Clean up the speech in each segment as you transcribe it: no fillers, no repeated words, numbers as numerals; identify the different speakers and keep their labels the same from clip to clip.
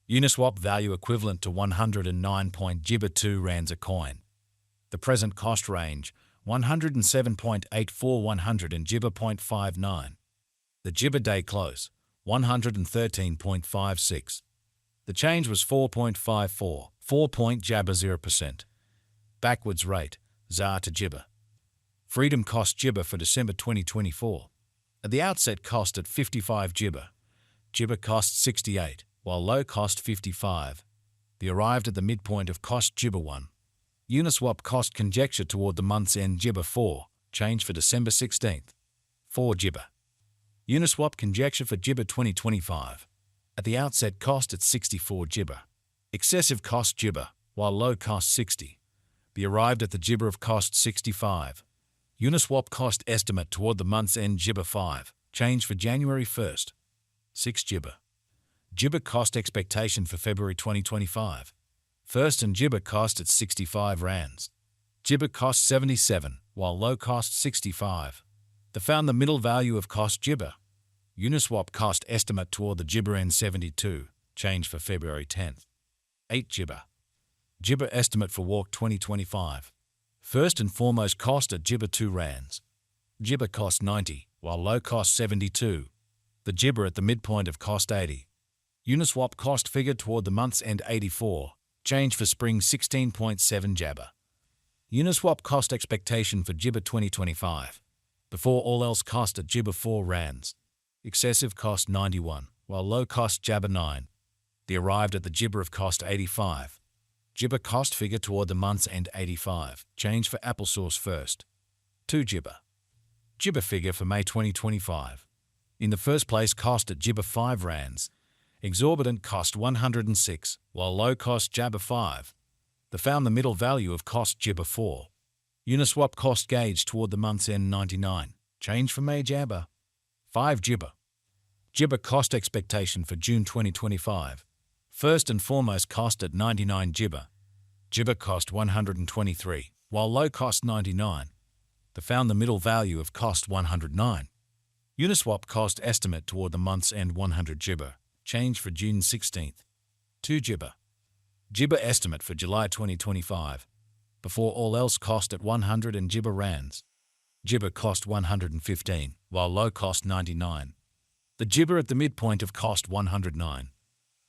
Speaker 1: Uniswap value equivalent to 109.2 rands a coin. The present cost range 107.84 100 and 0.59. The Jibber day close 113.56. The change was 4.54, 4.0%. Backwards rate ZAR to Jibber. Freedom cost Jibber for December 2024. At the outset cost at 55 Jibber. Jibber cost 68, while low cost 55. The arrived at the midpoint of cost Jibber 1. Uniswap cost conjecture toward the month's end Jibber 4, change for December 16th. 4 Jibber. Uniswap conjecture for Jibber 2025. At the outset cost at 64 Jibber. Excessive cost Jibber, while low cost 60. The arrived at the Jibber of cost 65. Uniswap cost estimate toward the month's end Jibber 5, change for January 1st. 6 Jibber. Jibber cost expectation for February 2025. First and Jibber cost at 65 rands. Jibber cost 77, while low cost 65. They found the middle value of cost Jibber. Uniswap cost estimate toward the Jibber end 72, change for February 10th. 8 Jibber. Jibber estimate for Walk 2025. First and foremost cost at Jibber 2 rands. Jibber cost 90, while low cost 72. The Jibber at the midpoint of cost 80. Uniswap cost figure toward the month's end 84, change for spring 16.7 Jabber. Uniswap cost expectation for Jibber 2025. Before all else cost at Jibber 4 rands. Excessive cost 91, while low cost Jabber 9. The arrived at the Jibber of cost 85. Jibber cost figure toward the month's end 85, change for applesauce first. 2 Jibber. Jibber figure for May 2025. In the first place cost at Jibber 5 rands. Exorbitant cost 106, while low cost Jabber 5. They found the middle value of cost Jibber 4. Uniswap cost gauge toward the month's end 99, change for May Jabber. 5 Jibber. Jibber cost expectation for June 2025. First and foremost cost at 99 Jibber. Jibber cost 123, while low cost 99. They found the middle value of cost 109. Uniswap cost estimate toward the month's end 100 Jibber, change for June 16th. 2 Jibber. Jibber estimate for July 2025. Before all else cost at 100 and Jibber rands. Jibber cost 115, while low cost 99. The Jibber at the midpoint of cost 109.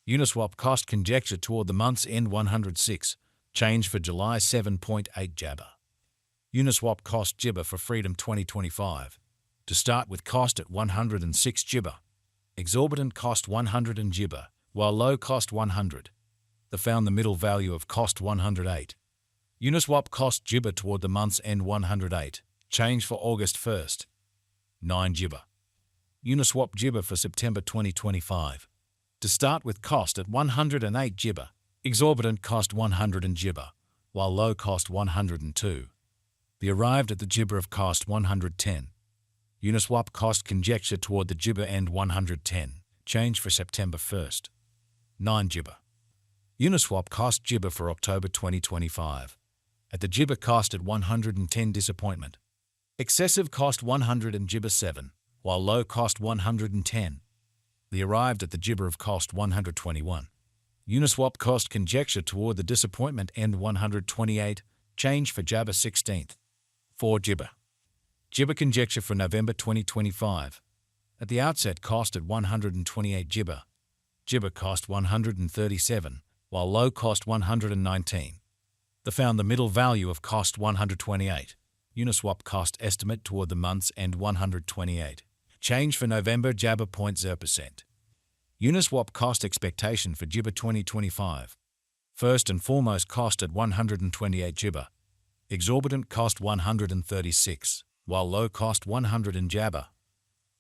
Speaker 1: Uniswap cost conjecture toward the month's end 106, change for July 7.8 Jabber. Uniswap cost Jibber for Freedom 2025. To start with cost at 106 Jibber. Exorbitant cost 100 and Jibber, while low cost 100. They found the middle value of cost 108. Uniswap cost Jibber toward the month's end 108, change for August 1st. 9 Jibber. Uniswap Jibber for September 2025. To start with cost at 108 Jibber. Exorbitant cost 100 and Jibber, while low cost 102. The arrived at the Jibber of cost 110. Uniswap cost conjecture toward the Jibber end 110, change for September 1st. 9 Jibber. Uniswap cost Jibber for October 2025. At the Jibber cost at 110 disappointment. Excessive cost 100 and Jibber 7, while low cost 110. The arrived at the Jibber of cost 121. Uniswap cost conjecture toward the disappointment end 128, change for Jabber 16th. 4 Jibber. Jibber conjecture for November 2025. At the outset cost at 128 Jibber. Jibber cost 137, while low cost 119. They found the middle value of cost 128. Uniswap cost estimate toward the month's end 128. Change for November Jabber 0.0%. Uniswap cost expectation for Jibber 2025. First and foremost cost at 128 Jibber. Exorbitant cost 136, while low cost 100 in Jabber.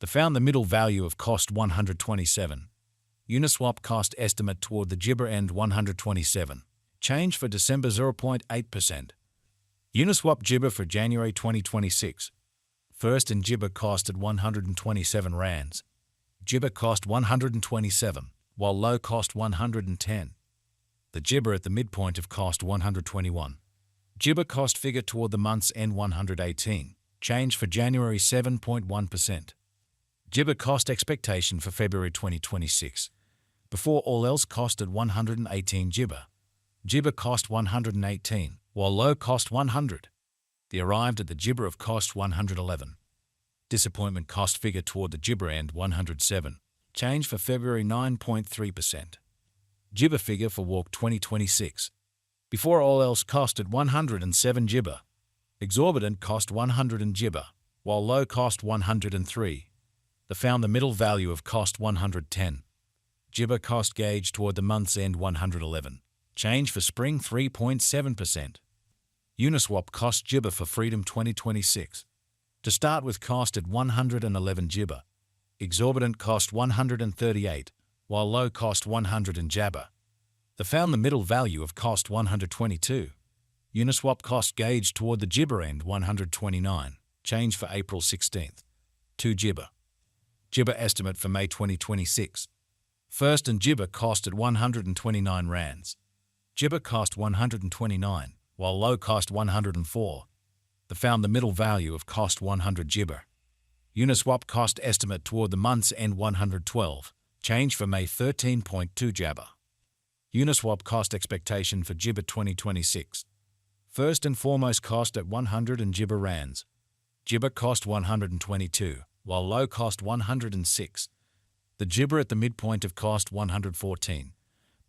Speaker 1: They found the middle value of cost 127. Uniswap cost estimate toward the Jibber end 127. Change for December 0.8%. Uniswap Jibber for January 2026. First and Jibber cost at 127 rands. Jibber cost 127, while low cost 110. The Jibber at the midpoint of cost 121. Jibber cost figure toward the month's end 118, change for January 7.1%. Jibber cost expectation for February 2026. Before all else cost at 118 Jibber. Jibber cost 118, while low cost 100. They arrived at the Jibber of cost 111. Disappointment cost figure toward the Jibber end 107. Change for February 9.3%. Jibber figure for walk 2026. Before all else cost at 107 Jibber. Exorbitant cost 100 and Jibber, while low cost 103. They found the middle value of cost 110. Jibber cost gauge toward the month's end 111. Change for spring 3.7%. Uniswap cost Jibber for Freedom 2026. To start with cost at 111 Jibber. Exorbitant cost 138, while low cost 100 and Jabber. They found the middle value of cost 122. Uniswap cost gauge toward the Jibber end 129. Change for April 16th. 2 Jibber. Jibber estimate for May 2026. First and Jibber cost at 129 rands. Jibber cost 129, while low cost 104. They found the middle value of cost 100 Jibber. Uniswap cost estimate toward the month's end 112. Change for May 13.2 Jabber. Uniswap cost expectation for Jibber 2026. First and foremost cost at 100 and Jibber rands. Jibber cost 122, while low cost 106. The Jibber at the midpoint of cost 114.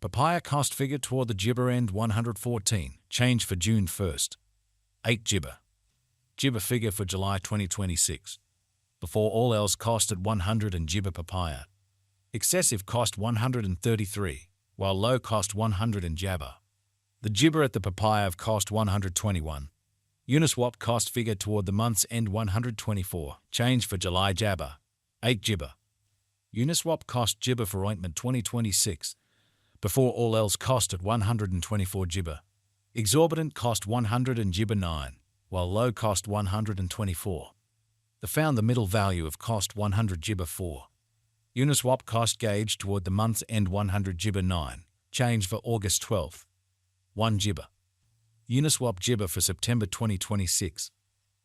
Speaker 1: Papaya cost figure toward the Jibber end 114. Change for June 1st. 8 Jibber. Jibber figure for July 2026. Before all else cost at 100 and Jibber papaya. Excessive cost 133, while low cost 100 and Jabber. The Jibber at the papaya of cost 121. Uniswap cost figure toward the month's end 124. Change for July Jabber. 8 Jibber. Uniswap cost Jibber for ointment 2026. Before all else cost at 124 Jibber. Exorbitant cost 100 and Jibber 9, while low cost 124. They found the middle value of cost 100 Jibber 4. Uniswap cost gauge toward the month's end 100 Jibber 9. Change for August 12th. 1 Jibber. Uniswap Jibber for September 2026.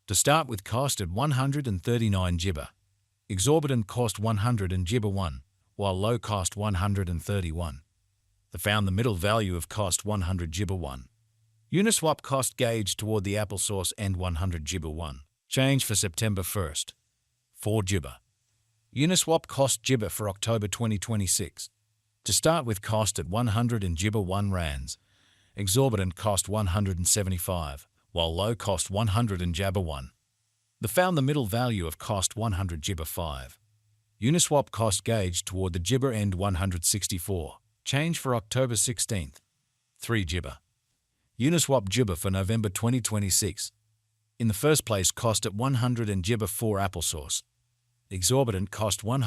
Speaker 1: To start with cost at 139 Jibber. Exorbitant cost 100 and Jibber 1, while low cost 131. They found the middle value of cost 100 Jibber 1. Uniswap cost gauge toward the applesauce end 100 Jibber 1. Change for September 1st. 4 Jibber. Uniswap cost Jibber for October 2026. To start with cost at 100 and Jibber 1 rands. Exorbitant cost 175, while low cost 100 and Jabber 1. They found the middle value of cost 100 Jibber 5. Uniswap cost gauge toward the Jibber end 164. Change for October 16th. 3 Jibber. Uniswap Jibber for November 2026. In the first place cost at 100 and Jibber 4 applesauce. Exorbitant cost 100